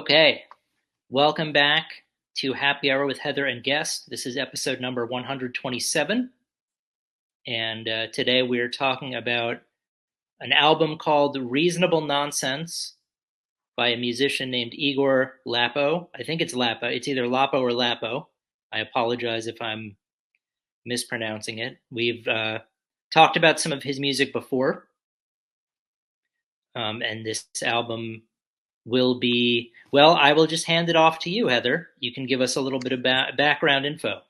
Okay, welcome back to Happy Hour with Heather and Guest. This is episode number 127, and today we are talking about an album called Reasonable Nonsense by a musician named Egor Lappo. I think it's Lappo. It's either Lappo or Lappo. I apologize if I'm mispronouncing it. We've talked about some of his music before, and this album will be, well, I will just hand it off to you, Heather. You can give us a little bit of background info.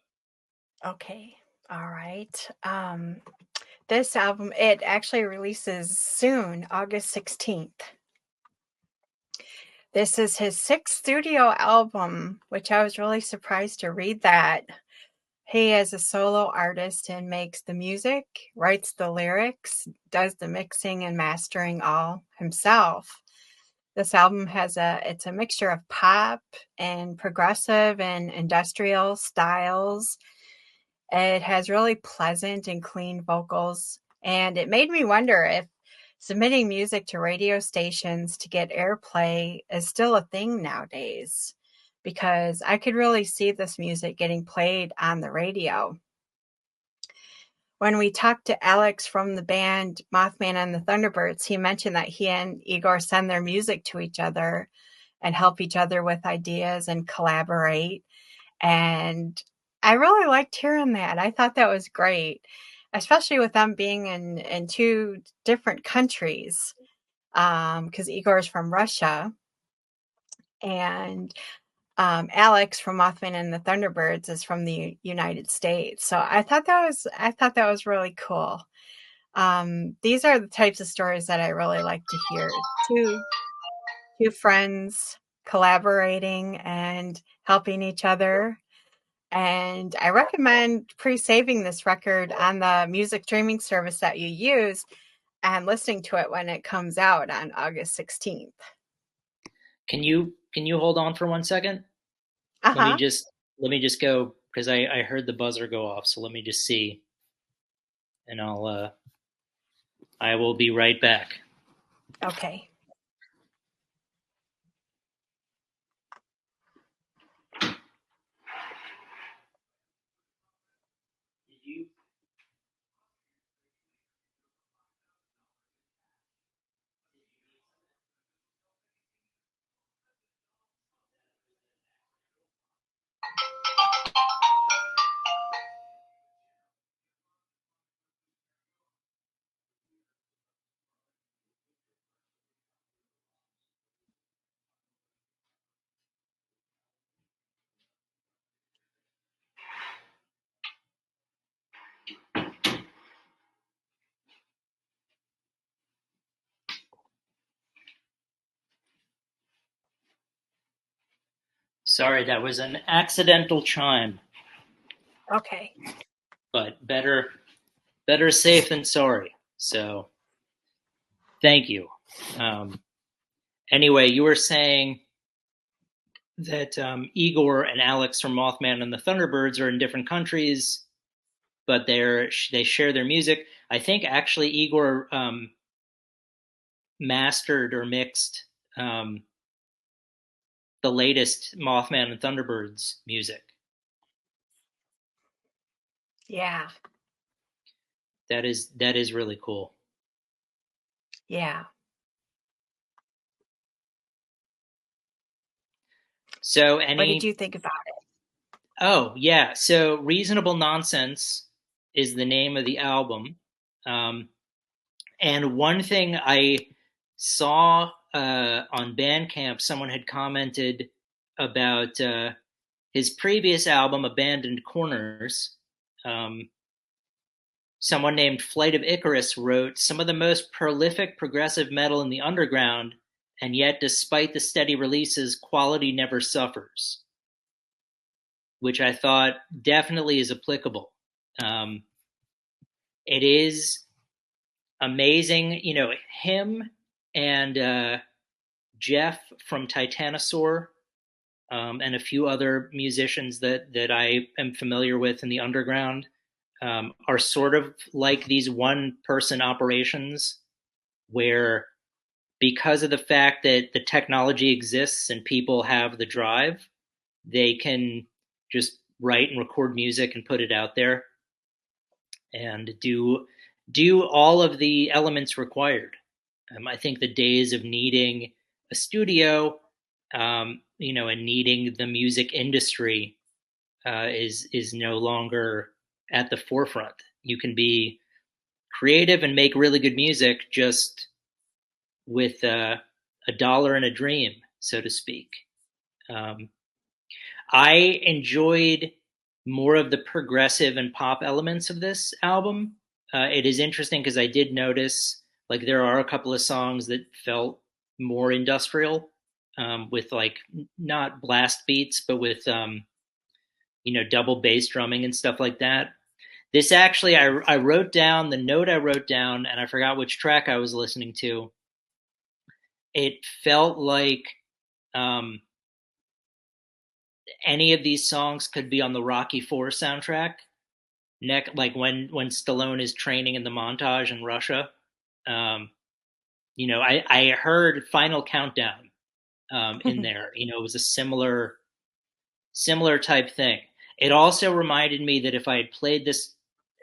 Okay. All right. This album, it actually releases soon, August 16th. This is his sixth studio album, which I was really surprised to read that. He is a solo artist and makes the music, writes the lyrics, does the mixing and mastering all himself. This album it's a mixture of pop and progressive and industrial styles. It has really pleasant and clean vocals, and it made me wonder if submitting music to radio stations to get airplay is still a thing nowadays, because I could really see this music getting played on the radio. When we talked to Alex from the band Mothman and the Thunderbirds, he mentioned that he and Igor send their music to each other and help each other with ideas and collaborate. And I really liked hearing that. I thought that was great, especially with them being in two different countries, because Igor is from Russia and Alex from Mothman and the Thunderbirds is from the United States. So I thought that was really cool. These are the types of stories that I really like to hear. Two friends collaborating and helping each other. And I recommend pre-saving this record on the music streaming service that you use and listening to it when it comes out on August 16th. Can you hold on for 1 second? Let me Uh-huh. just let me just go because I heard the buzzer go off. So let me just see, and I will be right back. Okay. Sorry, that was an accidental chime, Okay. but better safe than sorry. So thank you. Um, anyway, you were saying that Igor and Alex from Mothman and the Thunderbirds are in different countries, but they share their music. I think actually Igor mastered or mixed the latest Mothman and Thunderbirds music. Yeah. That is really cool. Yeah. So What did you think about it? Oh yeah, so Reasonable Nonsense is the name of the album. Um, and one thing I saw on Bandcamp, someone had commented about his previous album, Abandoned Corners. Someone named Flight of Icarus wrote, "Some of the most prolific progressive metal in the underground, and yet despite the steady releases, quality never suffers," which I thought definitely is applicable. It is amazing, him and Jeff from Titanosaur, and a few other musicians that I am familiar with in the underground, are sort of like these one-person operations where because of the fact that the technology exists and people have the drive, they can just write and record music and put it out there and do all of the elements required. I think the days of needing a studio, and needing the music industry is no longer at the forefront. You can be creative and make really good music just with a dollar and a dream, so to speak. Um, I enjoyed more of the progressive and pop elements of this album. It is interesting because I did notice like there are a couple of songs that felt more industrial, with like not blast beats, but with double bass drumming and stuff like that. This actually, I wrote down the note I wrote down, and I forgot which track I was listening to. It felt like um, any of these songs could be on the Rocky Four soundtrack. Like when Stallone is training in the montage in Russia. Um, I heard Final Countdown in there. It was a similar type thing. It also reminded me that if I had played this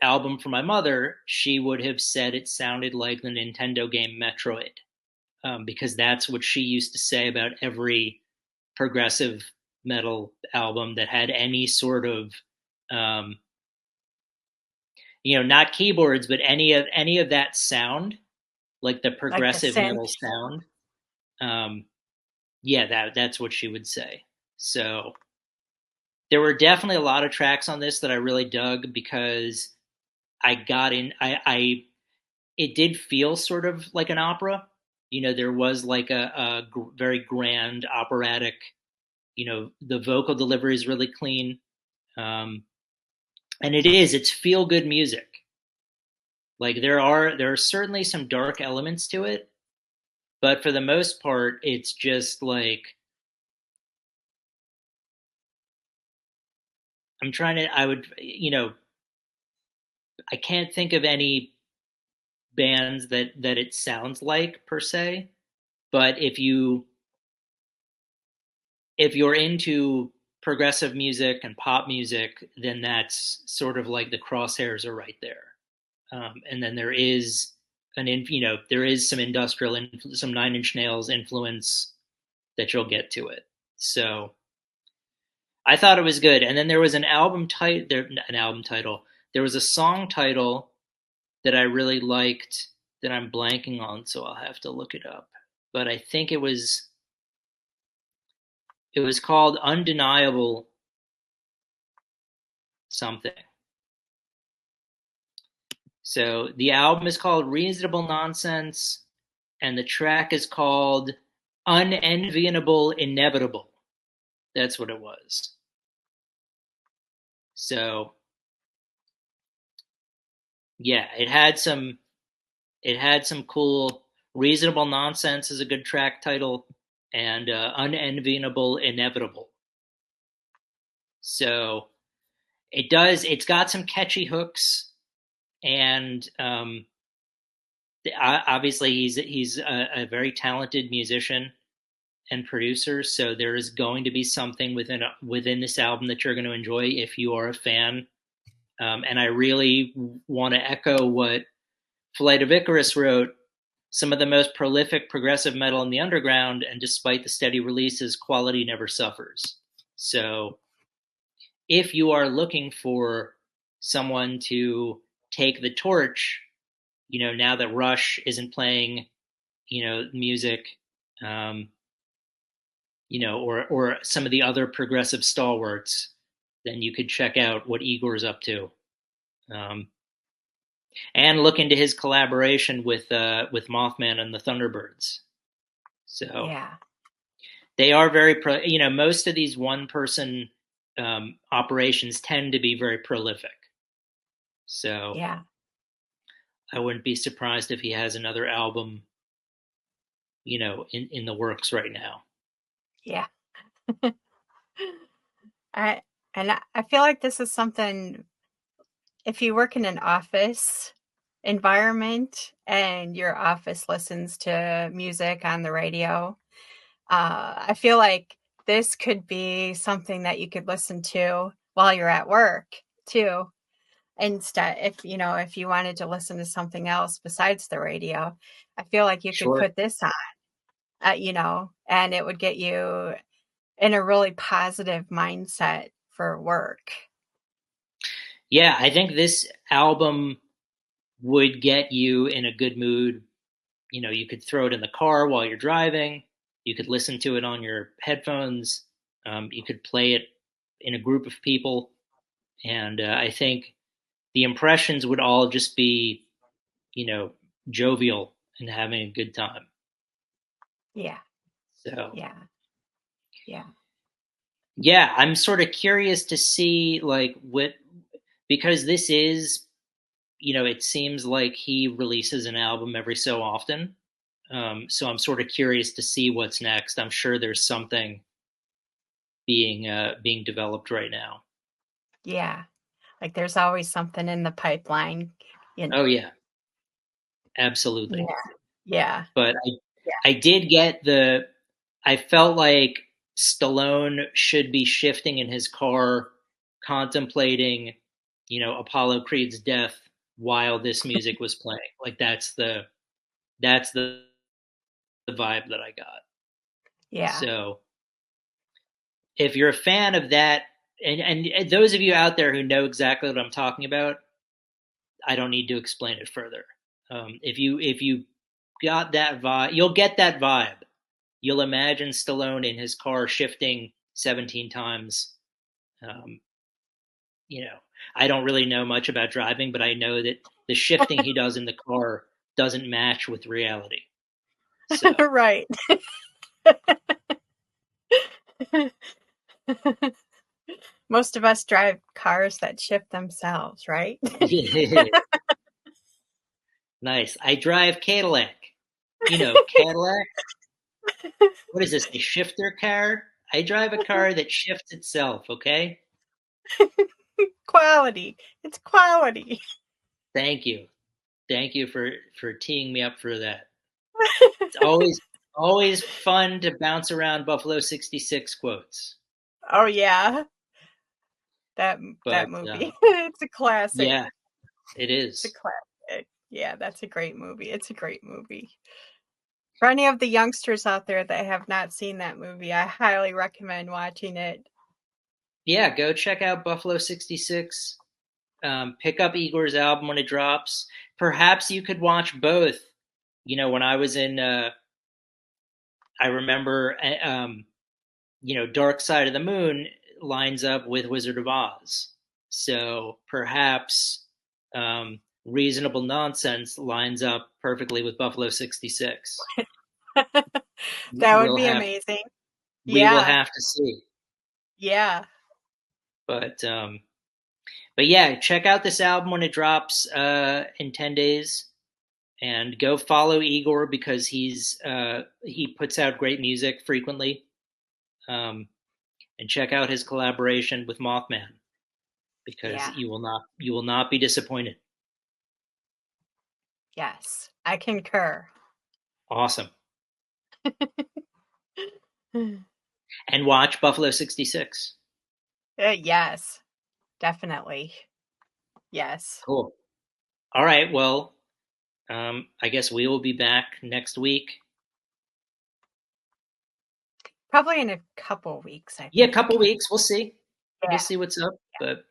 album for my mother, she would have said it sounded like the Nintendo game Metroid, because that's what she used to say about every progressive metal album that had any sort of um, not keyboards, but any of that sound, like the Like a progressive synth. metal sound. Um, yeah, that's what she would say. So there were definitely a lot of tracks on this that I really dug because I got in. I it did feel sort of like an opera. There was like a very grand operatic. The vocal delivery is really clean, um, and it's feel good music. Like there are certainly some dark elements to it, but for the most part, it's just like I'm trying to. I can't think of any bands that it sounds like per se, but if you're into progressive music and pop music, then that's sort of like the crosshairs are right there. And then there is some industrial, some Nine Inch Nails influence that you'll get to it. So I thought it was good. And then there was an album title. There was a song title that I really liked that I'm blanking on, so I'll have to look it up. But I think it was called Undeniable something. So the album is called Reasonable Nonsense, and the track is called Unenviable Inevitable. That's what it was. So yeah, it had some cool. Reasonable Nonsense is a good track title, and Unenviable Inevitable. So it's got some catchy hooks, and obviously he's a very talented musician and producer, so there is going to be something within this album that you're going to enjoy if you are a fan. And I really want to echo what Flight of Icarus wrote: some of the most prolific progressive metal in the underground, and despite the steady releases, quality never suffers. So if you are looking for someone to take the torch, now that Rush isn't playing, music, um, or some of the other progressive stalwarts, then you could check out what Igor's up to, um, and look into his collaboration with Mothman and the Thunderbirds. So Yeah. they are very most of these one person operations tend to be very prolific. So Yeah. I wouldn't be surprised if he has another album, in the works right now. Yeah. I I feel like this is something if you work in an office environment and your office listens to music on the radio, I feel like this could be something that you could listen to while you're at work too. Instead, if you wanted to listen to something else besides the radio, I feel like you could Sure. put this on, and it would get you in a really positive mindset for work. Yeah, I think this album would get you in a good mood. You could throw it in the car while you're driving. You could listen to it on your headphones. You could play it in a group of people. And I think the impressions would all just be, you know, jovial and having a good time. Yeah, So, yeah, yeah. yeah, I'm sort of curious to see, like, because this is, it seems like he releases an album every so often. So I'm sort of curious to see what's next. I'm sure there's something being developed right now. Yeah. Like there's always something in the pipeline, you know. Oh yeah, Yeah. absolutely. Yeah. But Yeah. I did get I felt like Stallone should be shifting in his car, contemplating, Apollo Creed's death while this music was playing. Like that's the vibe that I got. Yeah. So if you're a fan of that, and those of you out there who know exactly what I'm talking about, I don't need to explain it further. If you got that vibe, you'll get that vibe. You'll imagine Stallone in his car shifting 17 times. Um, you know, I don't really know much about driving, but I know that the shifting he does in the car doesn't match with reality. So, Right. Most of us drive cars that shift themselves, right? yeah, nice. I drive Cadillac. Cadillac. What is this? A shifter car? I drive a car that shifts itself. Okay. Quality. It's quality. Thank you. Thank you for teeing me up for that. It's always fun to bounce around Buffalo 66 quotes. Oh yeah. That But movie. It's a classic. yeah, it It's a is. classic. Yeah, that's a great movie. It's a great movie. For any of the youngsters out there that have not seen that movie, I highly recommend watching it. Yeah, go check out Buffalo 66. Pick up Igor's album when it drops. Perhaps you could watch both. When I was I remember, Dark Side of the Moon lines up with Wizard of Oz. So perhaps Reasonable Nonsense lines up perfectly with Buffalo 66. That would We'll be have amazing. we will Yeah. have to see. Yeah. But yeah, check out this album when it drops in 10 days, and go follow Igor because he puts out great music frequently. And check out his collaboration with Mothman because Yeah. you will not be disappointed. Yes. I concur. Awesome. And watch Buffalo 66. Yes. Definitely. Yes. Cool. All right. Well, I guess we will be back next week. Probably in a couple weeks, I Yeah, a couple think. weeks. We'll see. We'll Yeah. see what's up, but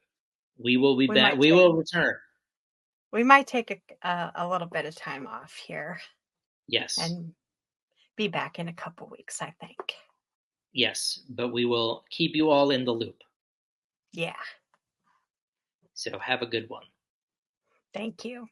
we will be We back. might We take will return. a little bit of time off here Yes. and be back in a couple weeks, I think. Yes, but we will keep you all in the loop. Yeah. So have a good one. Thank you.